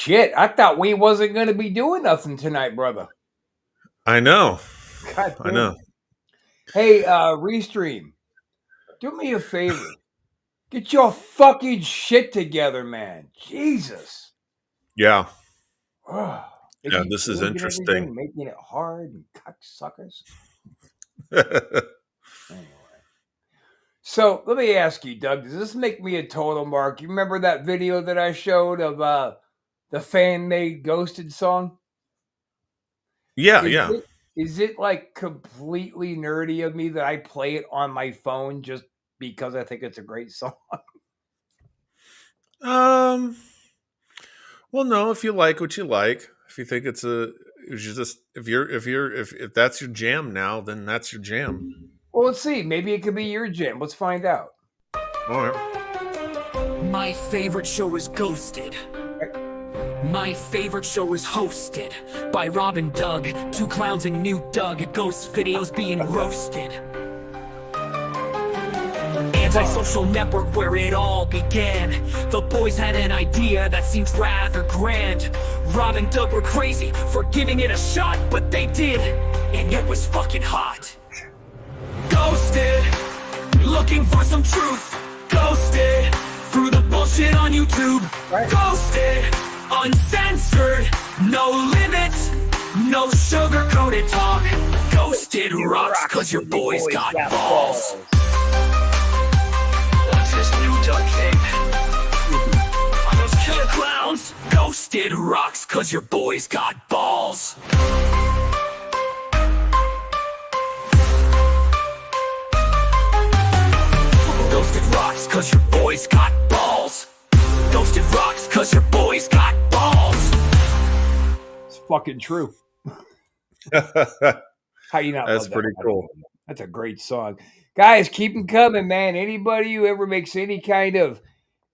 Shit, I thought we wasn't going to be doing nothing tonight, brother. I know. God I damn. know. Hey, Restream, do me a favor. Get your fucking shit together, man. Jesus. Yeah. They Yeah, keep this is changing interesting. everything, making it hard and cocksuckers. Anyway. So let me ask you, Doug, does this make me a total mark? You remember that video that I showed of the fan-made Ghosted song? Yeah, Is yeah. it like completely nerdy of me that I play it on my phone just because I think it's a great song? Um well no, if you like what you like, if you think it's just if that's your jam now, then that's your jam. Well, let's see. Maybe it could be your jam. Let's find out. All right. My favorite show is Ghosted. My favorite show is hosted by Rob and Doug, two clowns and new Doug, ghost videos being roasted. Anti-social network where it all began. The boys had an idea that seems rather grand. Rob and Doug were crazy for giving it a shot, but they did, and it was fucking hot. Ghosted, looking for some truth. Ghosted, through the bullshit on YouTube. Right. Ghosted, uncensored, no limits, no sugar-coated talk. Ghosted rocks cause your boys got balls. What's this new Doug thing? On those killer clowns? Ghosted rocks cause your boys got balls. Ghosted rocks cause your boys got balls. Ghosted rocks cause your boys got balls. It's fucking true. How you not? That's love pretty that? cool. That's a great song. Guys, keep them coming, man. Anybody who ever makes any kind of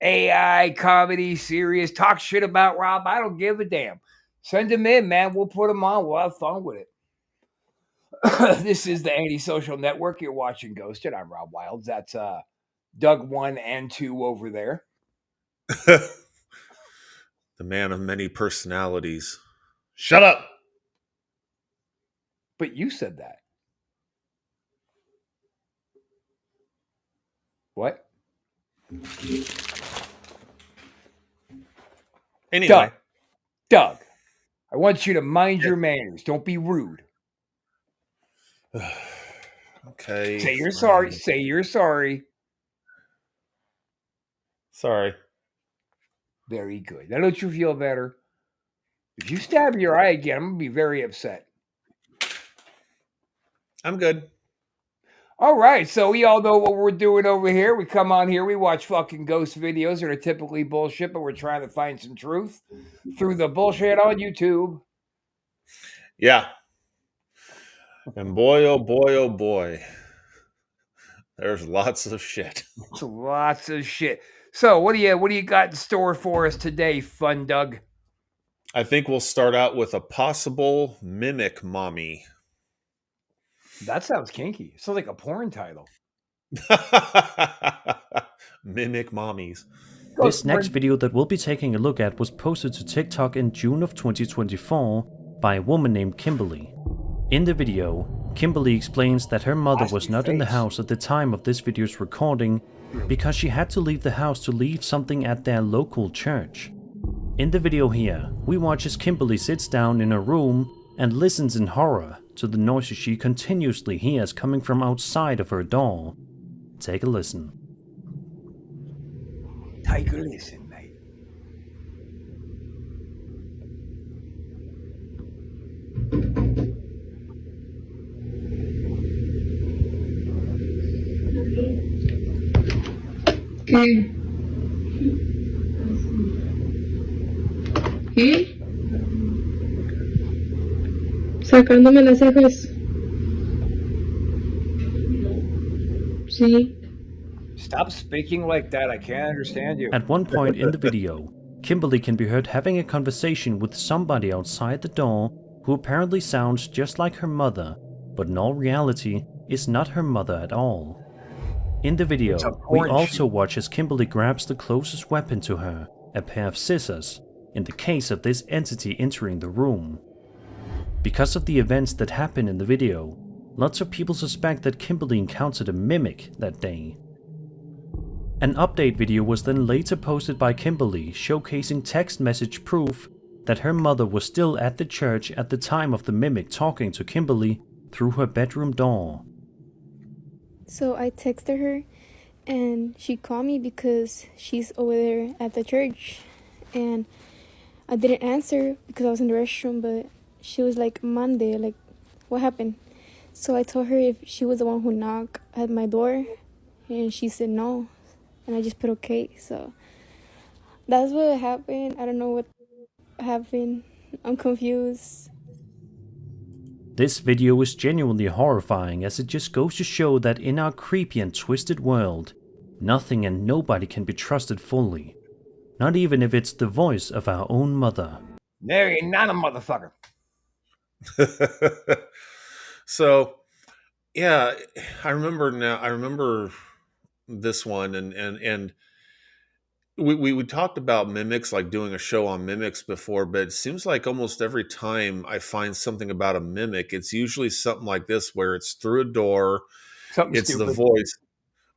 AI comedy, serious, talk shit about Rob, I don't give a damn. Send them in, man. We'll put them on. We'll have fun with it. This is the Antisocial Network. You're watching Ghosted. I'm Rob Wilds. That's Doug 1 and 2 over there. The man of many personalities. Shut up. But you said that. What? Anyway. Doug, I want you to mind your manners. Don't be rude. Okay. Say you're sorry. Say you're sorry. Sorry. Very good. Now don't you feel better? If you stab your eye again, I'm going to be very upset. I'm good. All right, so we all know what we're doing over here. We come on here, we watch fucking ghost videos that are typically bullshit, but we're trying to find some truth through the bullshit on YouTube. Yeah. And boy, oh boy, oh boy. There's lots of shit. Lots of shit. So what do you got in store for us today, Fun Doug? I think we'll start out with a possible mimic mommy. That sounds kinky. It sounds like a porn title. Mimic mommies. This next video that we'll be taking a look at was posted to TikTok in June of 2024 by a woman named Kimberly. In the video, Kimberly explains that her mother was not in the house at the time of this video's recording because she had to leave the house to leave something at their local church. In the video here, we watch as Kimberly sits down in her room and listens in horror to the noises she continuously hears coming from outside of her door. Take a listen. Take a listen, mate. ¿Qué? ¿Qué? Sacándome las cejas. Sí. Stop speaking like that. I can't understand you. At one point in the video, Kimberly can be heard having a conversation with somebody outside the door who apparently sounds just like her mother, but in all reality is not her mother at all. In the video, we also watch as Kimberly grabs the closest weapon to her, a pair of scissors, in the case of this entity entering the room. Because of the events that happen in the video, lots of people suspect that Kimberly encountered a mimic that day. An update video was then later posted by Kimberly showcasing text message proof that her mother was still at the church at the time of the mimic talking to Kimberly through her bedroom door. So I texted her and she called me because she's over there at the church, and I didn't answer because I was in the restroom, but she was like, Monday, like, what happened? So I told her if she was the one who knocked at my door, and she said no, and I just put okay. So that's what happened. I don't know what happened. I'm confused. This video is genuinely horrifying, as it just goes to show that in our creepy and twisted world, nothing and nobody can be trusted fully. Not even if it's the voice of our own mother. There ain't not a motherfucker. So, yeah, I remember this one, and we talked about mimics, like doing a show on mimics before, but it seems like almost every time I find something about a mimic, it's usually something like this, where it's through a door, Something it's stupid. the voice,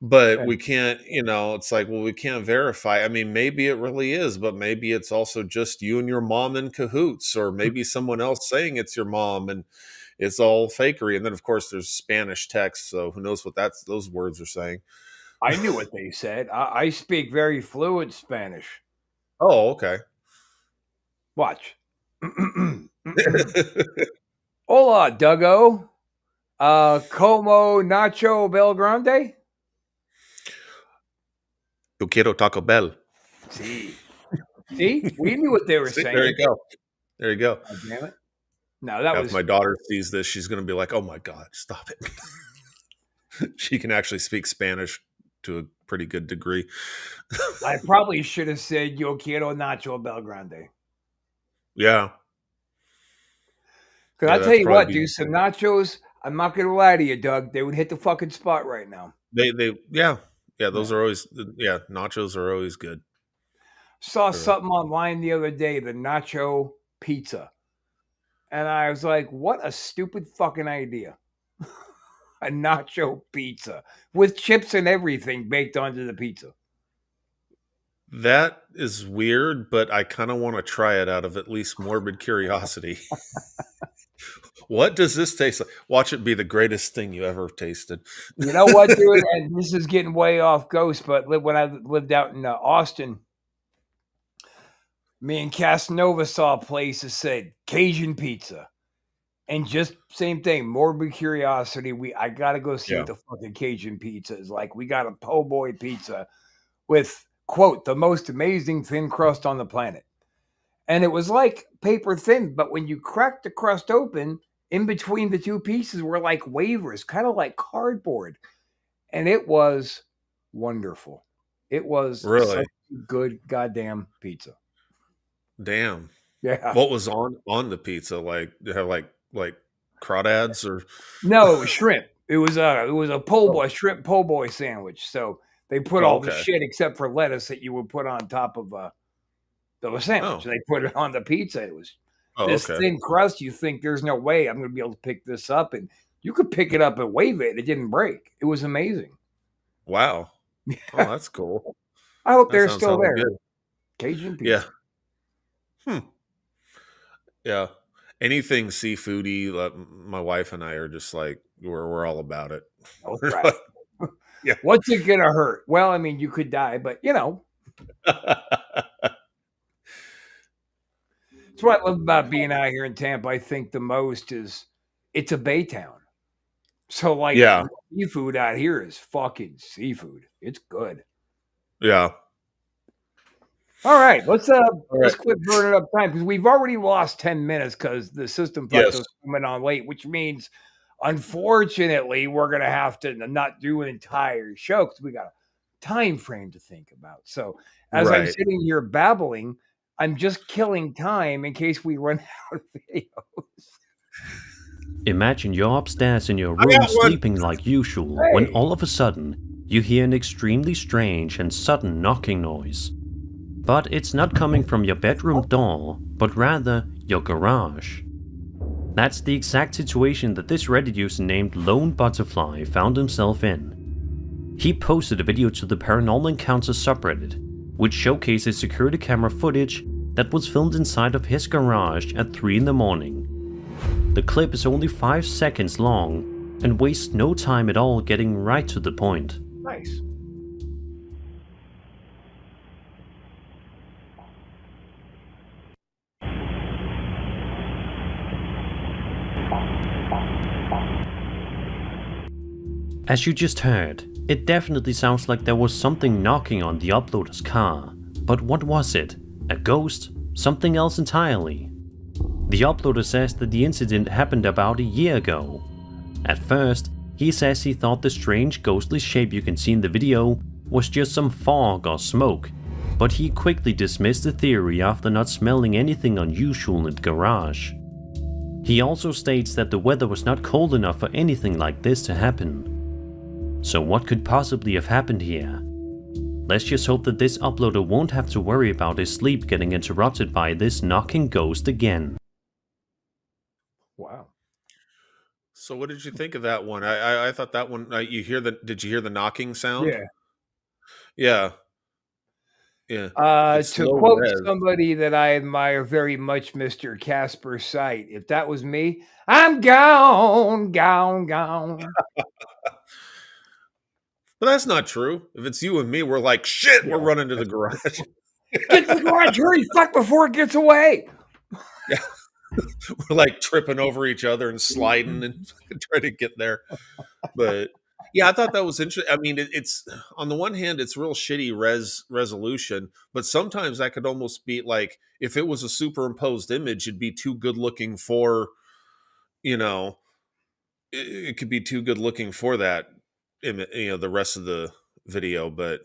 but Yeah. we can't, it's like, well, we can't verify. I mean, maybe it really is, but maybe it's also just you and your mom in cahoots, or maybe someone else saying it's your mom, and it's all fakery. And then, of course, there's Spanish text, so who knows what those words are saying. I knew what they said. I speak very fluent Spanish. Oh, okay. Watch. Hola, Duggo. Como Nacho Belgrande? Yo quiero Taco Bell. See? See? We knew what they were See, saying. there you go. There you go. God damn it. No, that If was my daughter sees this, she's going to be like, "Oh my God, stop it!" She can actually speak Spanish to a pretty good degree. I probably should have said Yo quiero Nacho Belgrande. Yeah. Because Yeah, I'll tell that's you probably what, dude, some nachos, I'm not going to lie to you, Doug, they would hit the fucking spot right now. Yeah, those are always, nachos are always good. Saw Sure. something online the other day, the nacho pizza. And I was like, what a stupid fucking idea. A nacho pizza with chips and everything baked onto the pizza. That is weird, but I kind of want to try it out of at least morbid curiosity. What does this taste like? Watch it be the greatest thing you ever tasted. You know what, dude? And this is getting way off Ghost, but when I lived out in Austin, me and Casanova saw a place that said Cajun pizza. And just same thing, morbid curiosity. I gotta go see what the fucking Cajun pizza is like. We got a po' boy pizza with, quote, the most amazing thin crust on the planet. And it was like paper thin, but when you cracked the crust open, in between the two pieces were like wafers, kind of like cardboard. And it was wonderful. It was Really such a good goddamn pizza. Damn. Yeah. What was on the pizza? Like, you have like crawdads or No, it was shrimp. It was a po' boy, shrimp po' boy sandwich. So they put all the shit except for lettuce that you would put on top of the sandwich. They put it on the pizza. It was this thin crust. You think there's no way I'm going to be able to pick this up, and you could pick it up and wave it. It didn't break. It was amazing. Wow. Oh, that's cool. I hope they're still there. Good. Cajun pizza. Yeah. Yeah. Anything seafoody, my wife and I are just like, we're all about it. Oh, right. Yeah. What's it gonna hurt? Well, I mean, you could die, but you know. That's what I love about being out here in Tampa. I think the most is it's a bay town. So like seafood out here is fucking seafood. It's good. Yeah. All right, let's quit burning up time because we've already lost 10 minutes because the system is coming on late, which means unfortunately we're gonna have to not do an entire show because we got a time frame to think about. So as I'm sitting here babbling, I'm just killing time in case we run out of videos. Imagine you're upstairs in your room sleeping like usual when all of a sudden you hear an extremely strange and sudden knocking noise. But it's not coming from your bedroom door, but rather your garage. That's the exact situation that this Reddit user named Lone Butterfly found himself in. He posted a video to the Paranormal Encounters subreddit, which showcases security camera footage that was filmed inside of his garage at 3 in the morning. The clip is only 5 seconds long and wastes no time at all getting right to the point. Nice. As you just heard, it definitely sounds like there was something knocking on the uploader's car. But what was it? A ghost? Something else entirely? The uploader says that the incident happened about a year ago. At first, he says he thought the strange ghostly shape you can see in the video was just some fog or smoke, but he quickly dismissed the theory after not smelling anything unusual in the garage. He also states that the weather was not cold enough for anything like this to happen. So what could possibly have happened here? Let's just hope that this uploader won't have to worry about his sleep getting interrupted by this knocking ghost again. Wow. So what did you think of that one? I thought that one. Did you hear the knocking sound? Yeah. Yeah. It's To low quote res. somebody that I admire very much, Mr. Casper Sight, if that was me, I'm gone, gone, gone. But that's not true. If it's you and me, we're like, shit, we're Yeah, running to the garage. Get to the garage, hurry, fuck, before it gets away. Yeah. We're like tripping over each other and sliding and trying to get there. But yeah, I thought that was interesting. I mean, it's on the one hand, it's real shitty resolution, but sometimes that could almost be like if it was a superimposed image, it'd be too good looking for, you know, it could be too good looking for that, the rest of the video. But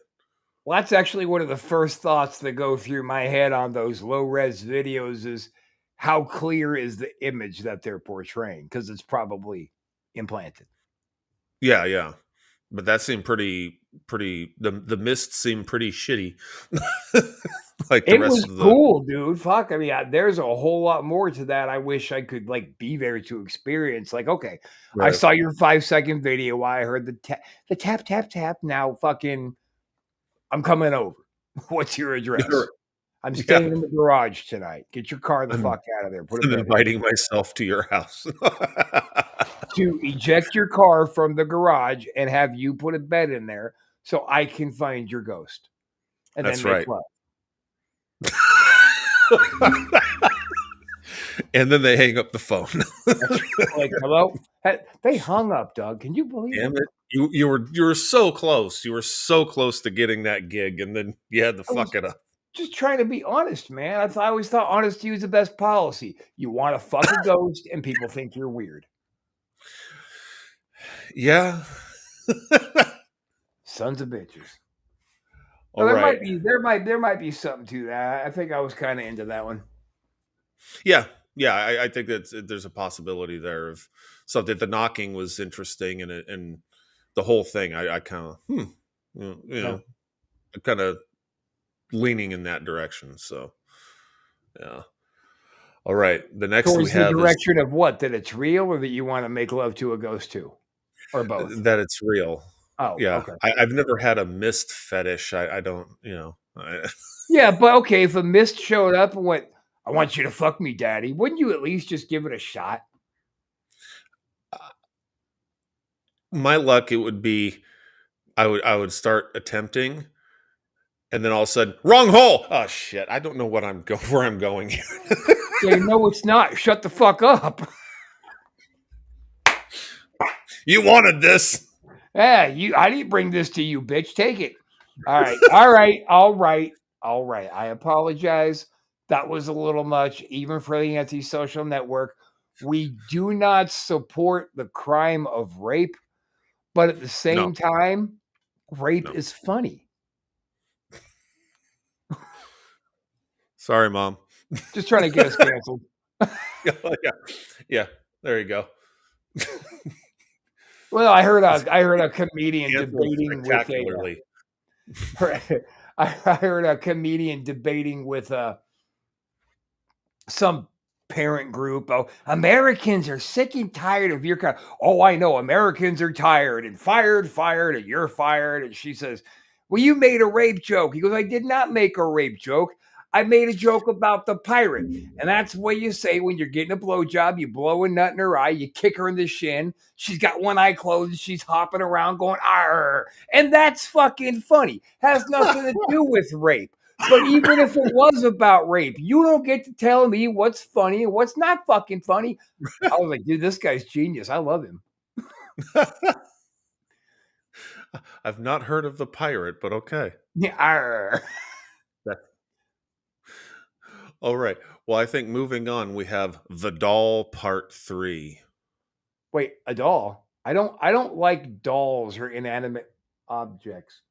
Well, that's actually one of the first thoughts that go through my head on those low res videos is how clear is the image that they're portraying? Because it's probably implanted. yeah. But that seemed pretty. The mist seemed pretty shitty. Like the It rest was of the. cool, dude. Fuck. I mean, there's a whole lot more to that. I wish I could like be there to experience. Like, okay, I Right. saw your 5-second video. I heard the tap, tap, tap. Now, fucking, I'm coming over. What's your address? I'm staying in the garage tonight. Get your car the fuck out of there. Put I'm it inviting myself to your house. to eject your car from the garage and have you put a bed in there so I can find your ghost. And That's then make right. love. And then they hang up the phone. Like, hello? They hung up, Doug. Can you believe Damn it? it. You were so close. You were so close to getting that gig, and then you had to fuck it up. Just trying to be honest, man. I always thought honesty was the best policy. You want to fuck a ghost and people think you're weird. Yeah. Sons of bitches. All Well, right. there might be something to that. I think I was kind of into that one. Yeah. I think that there's a possibility there of something. The knocking was interesting, and the whole thing. I kind of, kind of leaning in that direction. So, yeah. All right. The next Towards we have the direction of what? That it's real, or that you want to make love to a ghost too, or both? that it's real. Oh, Yeah. okay. I've never had a mist fetish. I don't. Yeah, but okay, if a mist showed up and went, "I want you to fuck me, daddy," wouldn't you at least just give it a shot? My luck, it would be, I would start attempting, and then all of a sudden, wrong hole. Oh shit! I don't know where I'm going here. Yeah, no, it's not. Shut the fuck up. You wanted this. Yeah, I didn't bring this to you, bitch. Take it. All right. I apologize. That was a little much, even for the anti-social network. We do not support the crime of rape, but at the same time, rape is funny. Sorry, Mom. Just trying to get us canceled. Yeah. There you go. Well, I heard a comedian Canceled debating with I heard a comedian debating with some parent group. Oh, Americans are sick and tired of your kind. Oh, I know. Americans are tired and fired, and you're fired. And she says, well, you made a rape joke. He goes, I did not make a rape joke. I made a joke about the pirate. And that's what you say when you're getting a blowjob. You blow a nut in her eye, you kick her in the shin. She's got one eye closed. She's hopping around going, arr. And that's fucking funny. Has nothing to do with rape. But even if it was about rape, you don't get to tell me what's funny and what's not fucking funny. I was like, dude, this guy's genius. I love him. I've not heard of the pirate, but okay. Yeah. Arr. All right. Well, I think moving on, we have The Doll Part 3. Wait, a doll? I don't like dolls or inanimate objects.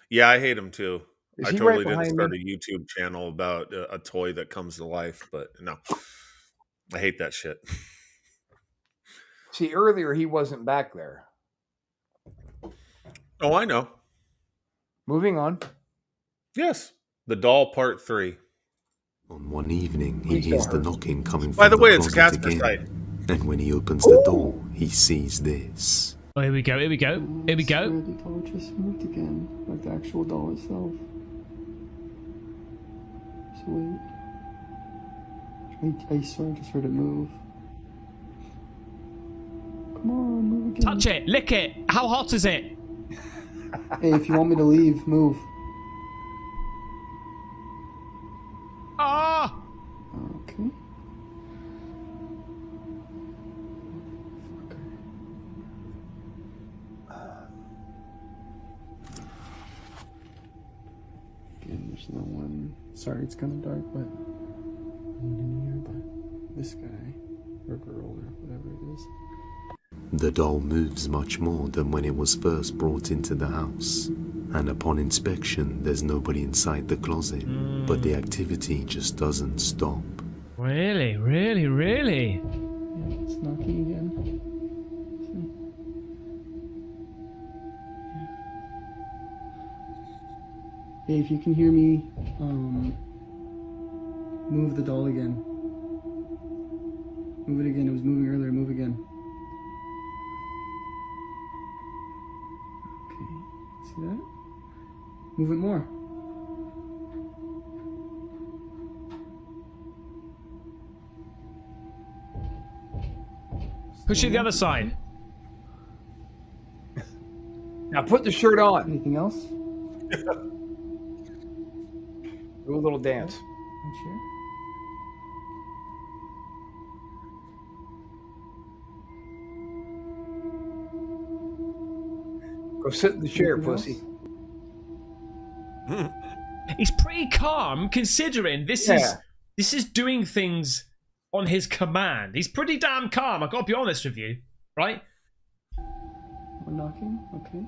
Yeah, I hate them too. Is I he totally right didn't behind start me? a YouTube channel about a toy that comes to life, but no. I hate that shit. See, earlier he wasn't back there. Oh, I know. Moving on. Yes. The Doll Part 3. On one evening, he Please don't hears the hurt me. knocking coming By from the way, the it's closet Casper again. site. And when he opens the door, he sees this. Oh, here we go, here we go, here we go. The doll just moved again, like the actual doll itself. So wait. I swear I just heard it move. Come on, move again. Touch it, lick it. How hot is it? Hey, if you want me to leave, move. Ah! Okay. Again, there's no one. Sorry, it's kind of dark, but no one in here. But this guy or girl or whatever it is. The doll moves much more than when it was first brought into the house. And upon inspection, there's nobody inside the closet. But the activity just doesn't stop. Really, really, really? Yeah, it's knocking again. Hey, if you can hear me, move the doll again. Move it again. It was moving earlier. Move again. Okay. See that? Move it more. Push it the other side. Now put the shirt on. Anything else? Do a little dance. Right here. Go sit in the chair, Anything pussy. else? He's pretty calm considering this is doing things on his command. He's pretty damn calm, I gotta be honest with you. Right? We're knocking. Okay.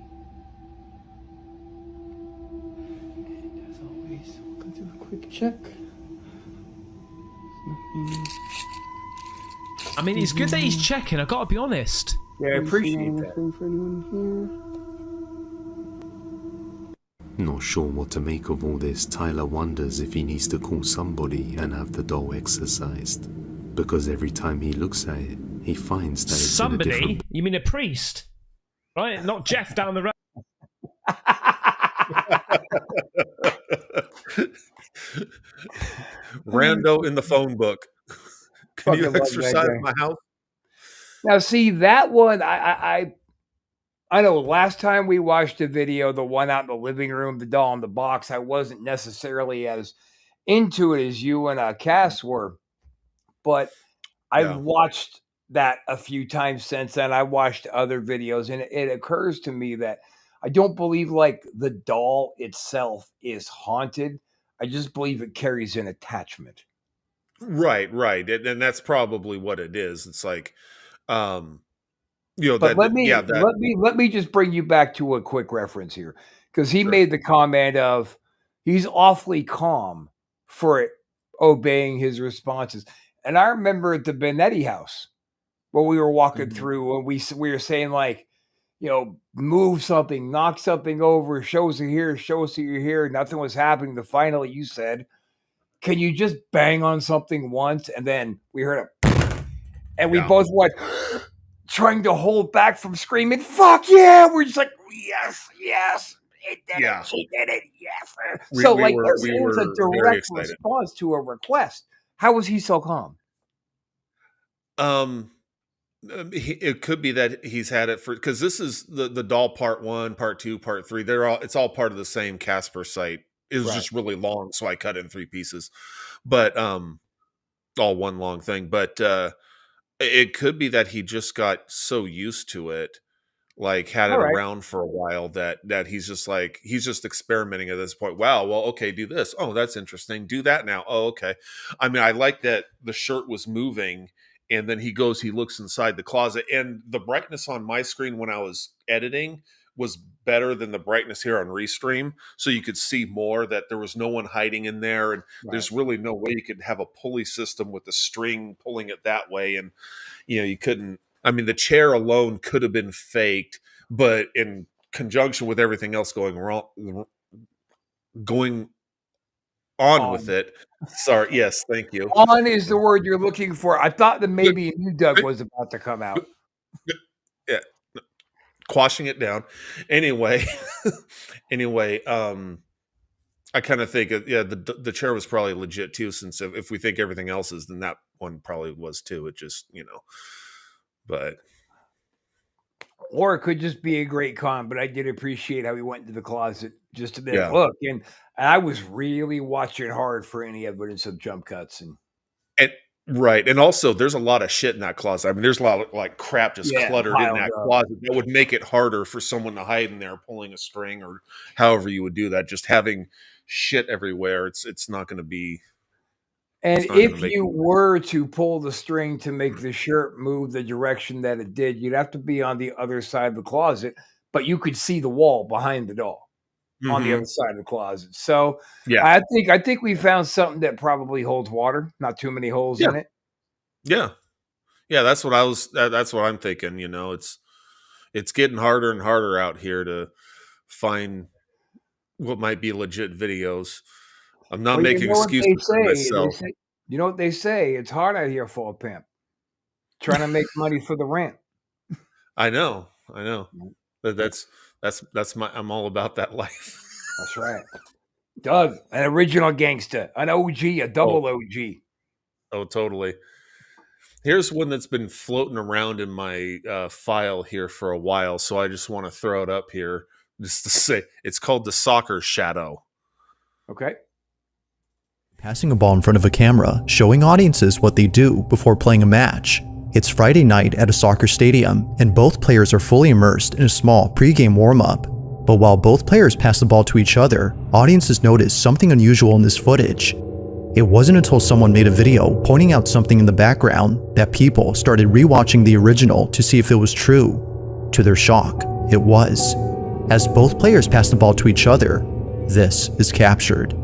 And as always, we'll go do a quick check. Nothing. I mean, it's good that he's checking, I gotta be honest. Yeah, I appreciate that. Nothing for anyone Not sure what to make of all this, Tyler wonders if he needs to call somebody and have the doll exorcised. Because every time he looks at it, he finds that it's Somebody? in a different... You mean a priest? Right? Not Jeff down the road. Rando in the phone book. Can you Fucking love that exercise guy. my house? Now, see that one. I know. Last time we watched a video, the one out in the living room, the doll in the box, I wasn't necessarily as into it as you and Cass were, but I've Yeah. watched that a few times since then. I watched other videos, and it occurs to me that I don't believe like the doll itself is haunted. I just believe it carries an attachment. Right. And that's probably what it is. It's like, you know, But let that me just bring you back to a quick reference here, because he Sure. made the comment of he's awfully calm for obeying his responses. And I remember at the Benetti house where we were walking through, and we were saying like, move something, knock something over, shows you here, shows you here, nothing was happening. Then finally you said, can you just bang on something once? And then we heard a, and we both went, trying to hold back from screaming, fuck yeah. We're just like, yes. It did it. She did it. Yes. We So, were it was a very direct excited. response to a request. How was he so calm? It could be that he's had it for, because this is the doll part 1, part 2, part 3. It's all part of the same Casper site. It was just really long, so I cut it in 3 pieces, but all one long thing. But it could be that he just got so used to it, like had it around for a while, that he's just experimenting at this point. Wow, well, okay, do this. Oh, that's interesting. Do that now. Oh, okay. I mean, I like that the shirt was moving, and then he looks inside the closet, and the brightness on my screen when I was editing was better than the brightness here on Restream, so you could see more, that there was no one hiding in there, and there's really no way you could have a pulley system with the string pulling it that way, and you couldn't. I mean, the chair alone could have been faked, but in conjunction with everything else going on with it. Sorry. Yes. Thank you. On is the word you're looking for. I thought that maybe a new Doug was about to come out. Yeah. Quashing it down. Anyway, I kind of think, the chair was probably legit too, since if we think everything else is, then that one probably was too. It just, but. Or it could just be a great con, but I did appreciate how he went into the closet just a bit. Yeah. Look, and I was really watching hard for any evidence of jump cuts. And right. And also, there's a lot of shit in that closet. I mean, there's a lot of cluttered in that closet. That would make it harder for someone to hide in there pulling a string, or however you would do that. Just having shit everywhere, it's not going to be. And if you were to pull the string to make the shirt move the direction that it did, you'd have to be on the other side of the closet, but you could see the wall behind the doll on the other side of the closet. So I think we found something that probably holds water, not too many holes in it. Yeah. Yeah, that's what I'm thinking. It's getting harder and harder out here to find what might be legit videos. I'm not making excuses for myself. You know what they say? It's hard out here for a pimp trying to make money for the rent. I know. That's I'm all about that life. That's right. Doug, an original gangster, an OG, a double OG. Oh, totally. Here's one that's been floating around in my file here for a while, so I just want to throw it up here just to say it's called the soccer shadow. Okay. Passing a ball in front of a camera, showing audiences what they do before playing a match. It's Friday night at a soccer stadium, and both players are fully immersed in a small pre-game warm-up. But while both players pass the ball to each other, audiences notice something unusual in this footage. It wasn't until someone made a video pointing out something in the background that people started rewatching the original to see if it was true. To their shock, it was. As both players pass the ball to each other, this is captured.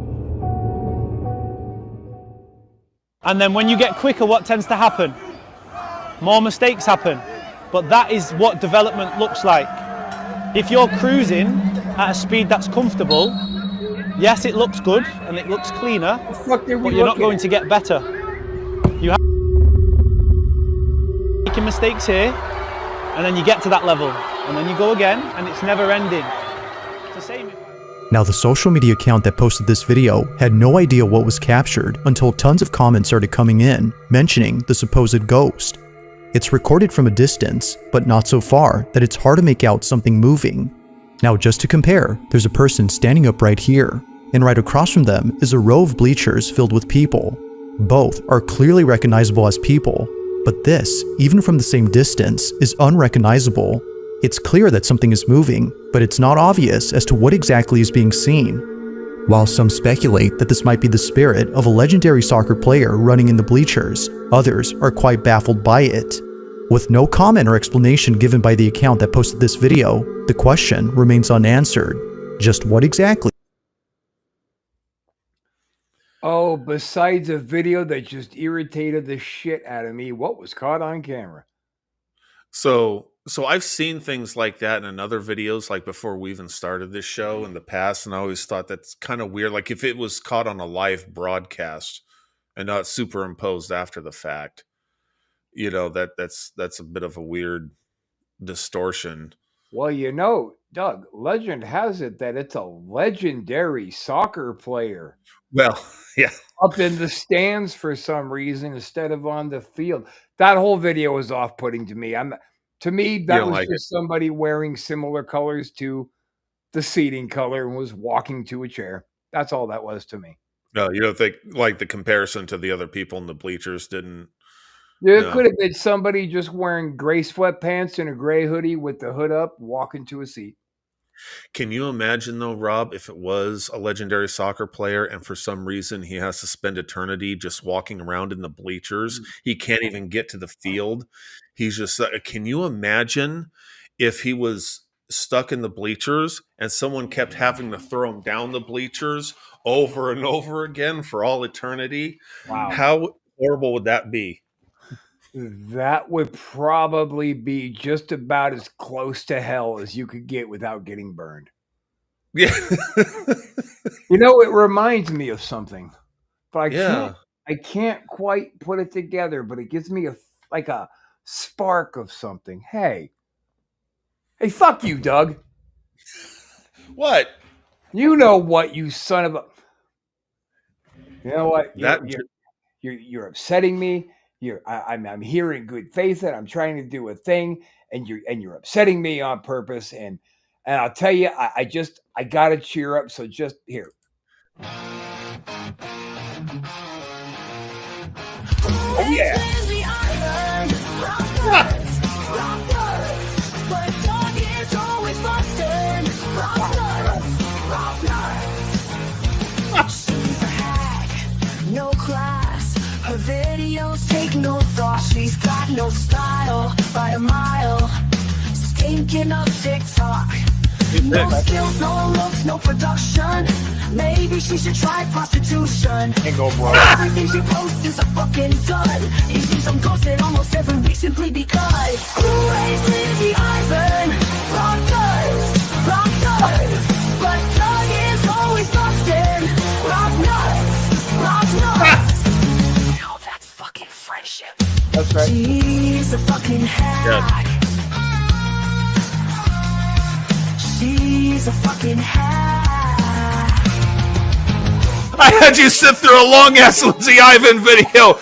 And then when you get quicker, what tends to happen? More mistakes happen. But that is what development looks like. If you're cruising at a speed that's comfortable, yes, it looks good and it looks cleaner, but you're not going to get better. You have making mistakes here, and then you get to that level, and then you go again, and it's never ending. It's the same. Now, the social media account that posted this video had no idea what was captured until tons of comments started coming in, mentioning the supposed ghost. It's recorded from a distance, but not so far that it's hard to make out something moving. Now, just to compare, there's a person standing up right here, and right across from them is a row of bleachers filled with people. Both are clearly recognizable as people, but this, even from the same distance, is unrecognizable. It's clear that something is moving, but it's not obvious as to what exactly is being seen. While some speculate that this might be the spirit of a legendary soccer player running in the bleachers, others are quite baffled by it. With no comment or explanation given by the account that posted this video, the question remains unanswered. Just what exactly? Oh, besides a video that just irritated the shit out of me, what was caught on camera? So So I've seen things like that in other videos, like before we even started this show in the past, and I always thought that's kind of weird. Like if it was caught on a live broadcast and not superimposed after the fact, that's a bit of a weird distortion. Well, Doug, legend has it that it's a legendary soccer player Well, yeah, up in the stands for some reason instead of on the field. That whole video was off-putting to me. To me, you that don't was like it. just somebody wearing similar colors to the seating color and was walking to a chair. That's all that was to me. No, you don't think like the comparison to the other people in the bleachers didn't. It No. could have been somebody just wearing gray sweatpants and a gray hoodie with the hood up, walking to a seat. Can you imagine though, Rob, if it was a legendary soccer player and for some reason he has to spend eternity just walking around in the bleachers? He can't even get to the field. He's just, can you imagine if he was stuck in the bleachers and someone kept having to throw him down the bleachers over and over again for all eternity? Wow. How horrible would that be? That would probably be just about as close to hell as you could get without getting burned. Yeah. It reminds me of something, but Yeah. I can't quite put it together, but it gives me a spark of something. Hey, fuck you, Doug. What? You know what, you son of a... You know what? You're upsetting me. I'm here in good faith and I'm trying to do a thing, and you're upsetting me on purpose. And I'll tell you, I gotta cheer up. So just here. Oh yeah. No class, her videos take no thought. She's got no style by a mile. Stinking up TikTok. No skills, no looks, no production. Maybe she should try prostitution. And go broke. Everything she posts is a fucking dud. You see some ghosted almost every week simply because. Who raised Lizzie Ivan? Rockers. But Doug is always busted. Rock nuts. Now that's fucking friendship. That's right. She's a fucking hack. She's a fucking hack. I had you sit through a long ass Lindsay Ivan video.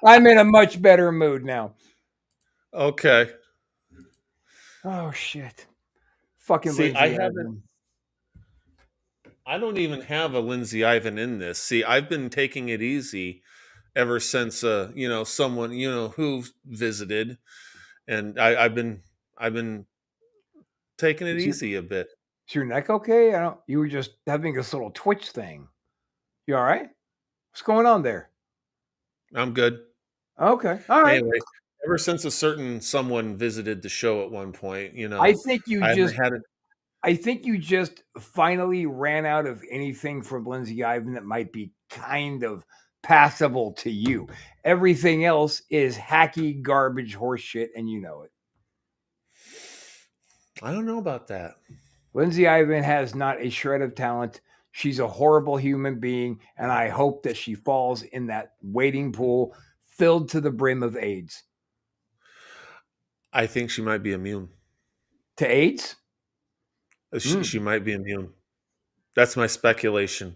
I'm in a much better mood now. Okay. Oh shit. Fucking See, Lindsay Ivan. I don't even have a Lindsay Ivan in this. See, I've been taking it easy ever since someone who visited, and I've been taking it easy a bit. Is your neck okay? You were just having this little twitch thing. You all right? What's going on there? I'm good. Okay. All right. Anyway, ever since a certain someone visited the show at one point, I think you haven't had it. I think you just finally ran out of anything from Lindsay Ivan that might be kind of passable to you. Everything else is hacky garbage horse shit, and you know it. I don't know about that. Lindsay Ivan has not a shred of talent. She's a horrible human being, and I hope that she falls in that wading pool filled to the brim of AIDS. I think she might be immune. To AIDS? She might be immune. That's my speculation.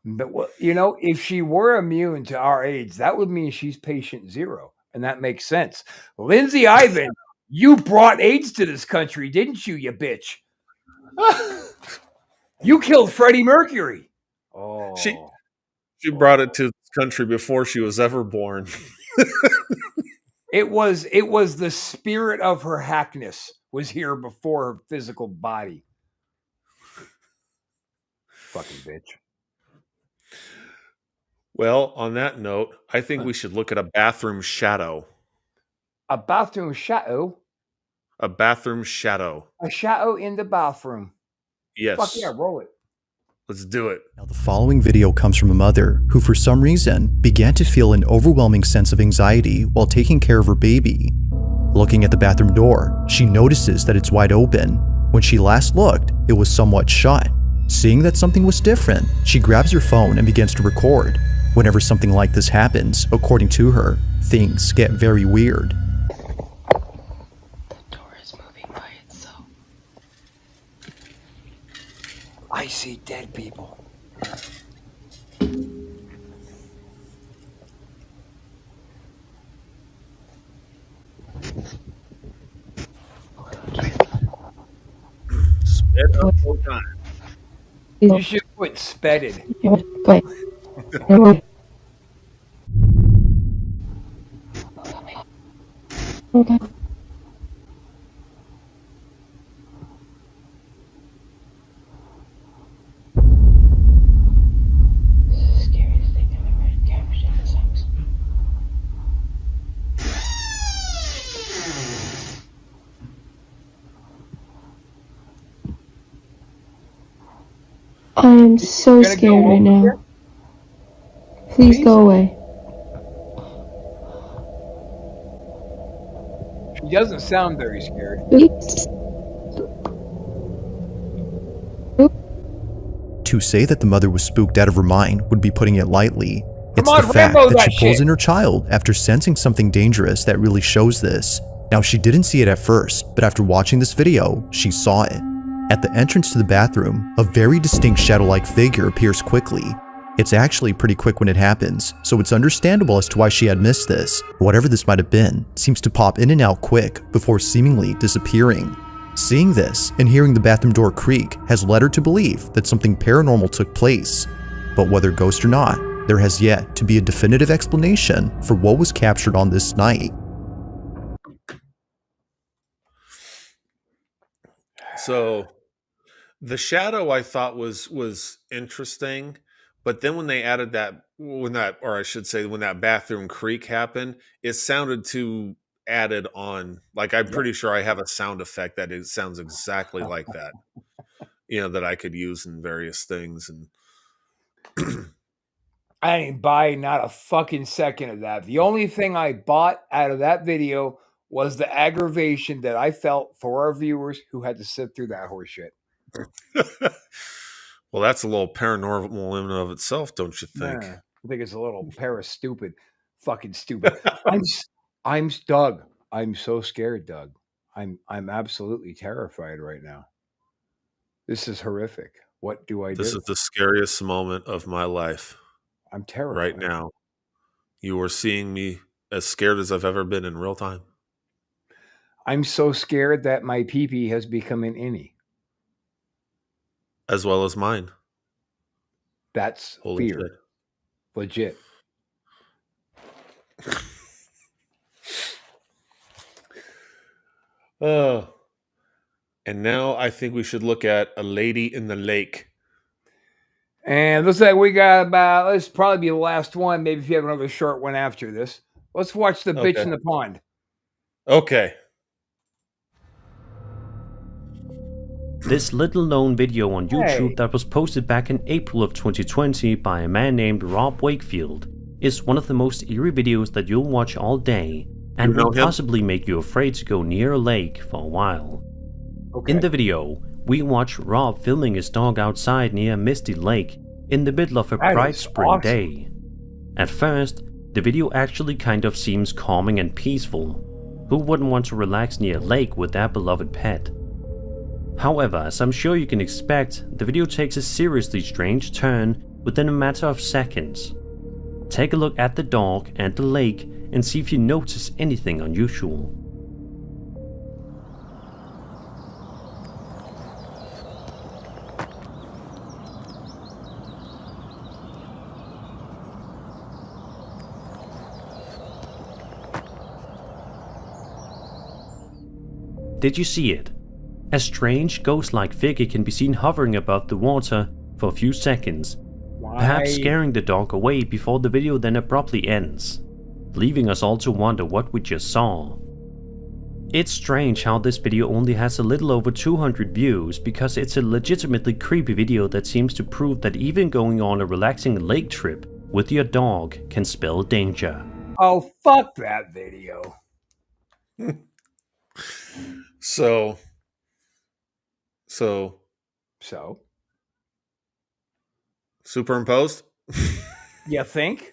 But if she were immune to our AIDS, that would mean she's patient zero, and that makes sense. Lindsay Ivan, you brought AIDS to this country, didn't you, you bitch? You killed Freddie Mercury. Oh, she brought it to this country before she was ever born. It was the spirit of her hackness was here before her physical body. Fucking bitch. Well, on that note, I think we should look at a bathroom shadow. A bathroom shadow? A bathroom shadow. A shadow in the bathroom. Yes. Fuck yeah, roll it. Let's do it. Now, the following video comes from a mother who, for some reason, began to feel an overwhelming sense of anxiety while taking care of her baby. Looking at the bathroom door, she notices that it's wide open. When she last looked, it was somewhat shut. Seeing that something was different, she grabs her phone and begins to record. Whenever something like this happens, according to her, things get very weird. The door is moving by itself. I see dead people. Sped up full time. You should put spedded. Wait. Okay. This is the scariest thing I've ever captured in this house. I am so scared right now. Please go away. She doesn't sound very scared. To say that the mother was spooked out of her mind would be putting it lightly. It's Come on, the fact Rambo that she that pulls shit. in her child after sensing something dangerous that really shows this. Now, she didn't see it at first, but after watching this video, she saw it. At the entrance to the bathroom, a very distinct shadow-like figure appears quickly. It's actually pretty quick when it happens, so it's understandable as to why she had missed this. Whatever this might have been, seems to pop in and out quick before seemingly disappearing. Seeing this and hearing the bathroom door creak has led her to believe that something paranormal took place. But whether ghost or not, there has yet to be a definitive explanation for what was captured on this night. So the shadow I thought was interesting, but then when they added when that bathroom creak happened, it sounded too added on. Like, I'm pretty sure I have a sound effect that it sounds exactly like that. That I could use in various things. And I didn't buy not a fucking second of that. The only thing I bought out of that video was the aggravation that I felt for our viewers who had to sit through that horse shit. well, that's a little paranormal in and of itself, don't you think? Nah, I think it's a little stupid. Fucking stupid. I'm Doug. I'm so scared, Doug. I'm absolutely terrified right now. This is horrific. What do I do? This is the scariest moment of my life. I'm terrified. Right now. You are seeing me as scared as I've ever been in real time. I'm so scared that my pee-pee has become an innie. As well as mine. That's Holy fear. shit. Legit. Oh. And now I think we should look at A Lady in the Lake. And looks like we got about, this probably be the last one. Maybe if you have another short one after this. Let's watch The Bitch in the Pond. Okay. This little known video on YouTube that was posted back in April of 2020 by a man named Rob Wakefield is one of the most eerie videos that you'll watch all day and will possibly make you afraid to go near a lake for a while. In the video, we watch Rob filming his dog outside near a misty lake in the middle of a bright spring day. At first, the video actually kind of seems calming and peaceful. Who wouldn't want to relax near a lake with their beloved pet? However, as I'm sure you can expect, the video takes a seriously strange turn within a matter of seconds. Take a look at the dog and the lake and see if you notice anything unusual. Did you see it? A strange ghost-like figure can be seen hovering above the water for a few seconds, perhaps scaring the dog away before the video then abruptly ends, leaving us all to wonder what we just saw. It's strange how this video only has a little over 200 views, because it's a legitimately creepy video that seems to prove that even going on a relaxing lake trip with your dog can spell danger. Oh, fuck that video. So superimposed. You think?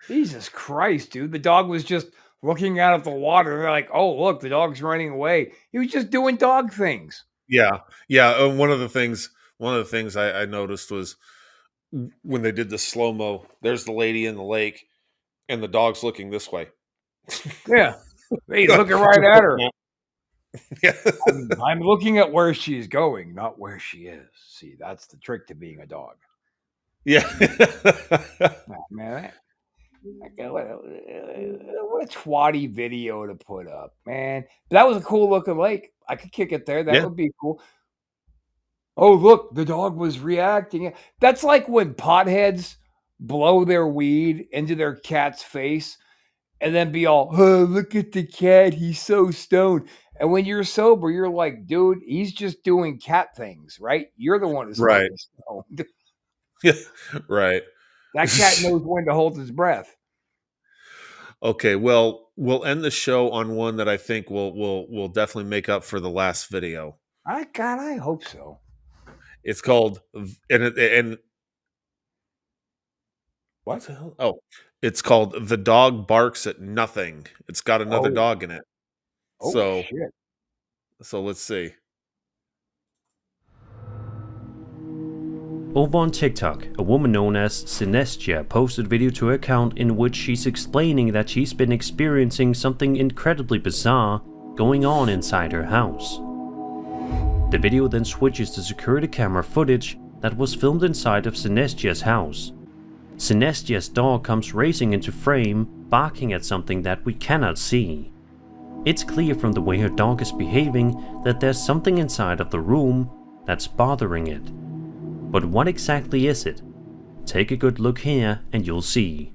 Jesus Christ, dude. The dog was just looking out at the water. They're like, oh, look, the dog's running away. He was just doing dog things. Yeah. One of the things I noticed was when they did the slow mo. There's the lady in the lake, and the dog's looking this way. Yeah. He's looking right at her. Yeah. I'm looking at where she's going, not where she is. See, that's the trick to being a dog. Yeah. Oh, man, what a twatty video to put up, man. That was a cool looking lake. I could kick it there. That Yeah. would be cool. Oh, look, the dog was reacting. That's like when potheads blow their weed into their cat's face and then be all, oh, look at the cat. He's so stoned. And when you're sober, you're like, dude, he's just doing cat things, right? You're the one who's Right. fucking stoned. Yeah. Right. That cat knows when to hold his breath. Okay, well, we'll end the show on one that I think will definitely make up for the last video. I hope so. It's called and What the hell? Oh, it's called The Dog Barks at Nothing. It's got another dog in it. Oh, shit. So let's see. Over on TikTok, a woman known as Synestia posted a video to her account in which she's explaining that she's been experiencing something incredibly bizarre going on inside her house. The video then switches to security camera footage that was filmed inside of Synestia's house. Synestia's dog comes racing into frame, barking at something that we cannot see. It's clear from the way her dog is behaving that there's something inside of the room that's bothering it. But what exactly is it? Take a good look here and you'll see.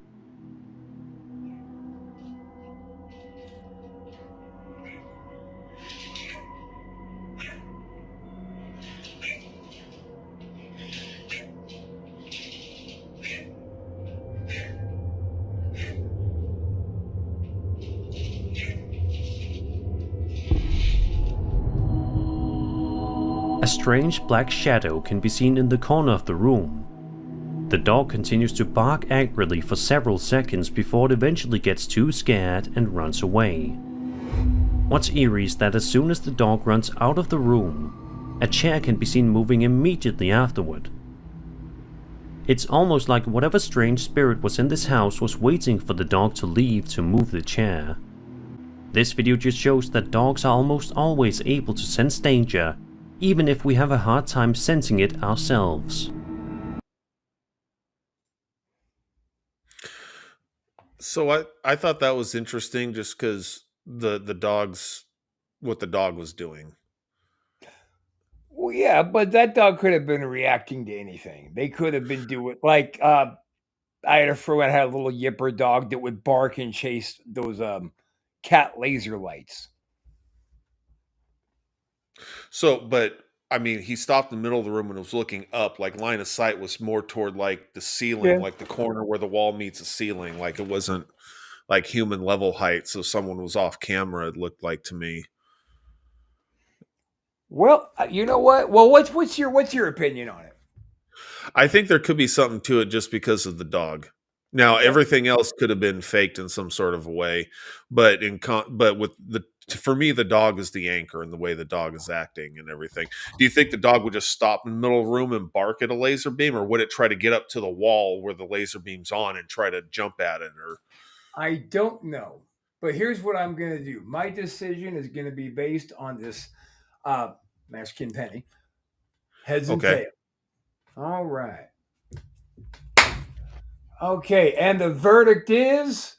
A strange black shadow can be seen in the corner of the room. The dog continues to bark angrily for several seconds before it eventually gets too scared and runs away. What's eerie is that as soon as the dog runs out of the room, a chair can be seen moving immediately afterward. It's almost like whatever strange spirit was in this house was waiting for the dog to leave to move the chair. This video just shows that dogs are almost always able to sense danger, even if we have a hard time sensing it ourselves. So I thought that was interesting just because the dog's what the dog was doing. Well, yeah, but that dog could have been reacting to anything. They could have been doing like I had a friend that had a little yipper dog that would bark and chase those cat laser lights. So, but I mean, he stopped in the middle of the room and was looking up. Like line of sight was more toward like the ceiling, Yeah. like the corner where the wall meets the ceiling. Like it wasn't like human level height. So someone was off camera. It looked like to me. Well, you know what? Well, what's your opinion on it? I think there could be something to it just because of the dog. Now, everything else could have been faked in some sort of a way, but for me, the dog is the anchor in the way the dog is acting and everything. Do you think the dog would just stop in the middle of the room and bark at a laser beam, or would it try to get up to the wall where the laser beam's on and try to jump at it? Or I don't know, but here's what I'm going to do. My decision is going to be based on this Mexican penny, heads and tails. All right. Okay, and the verdict is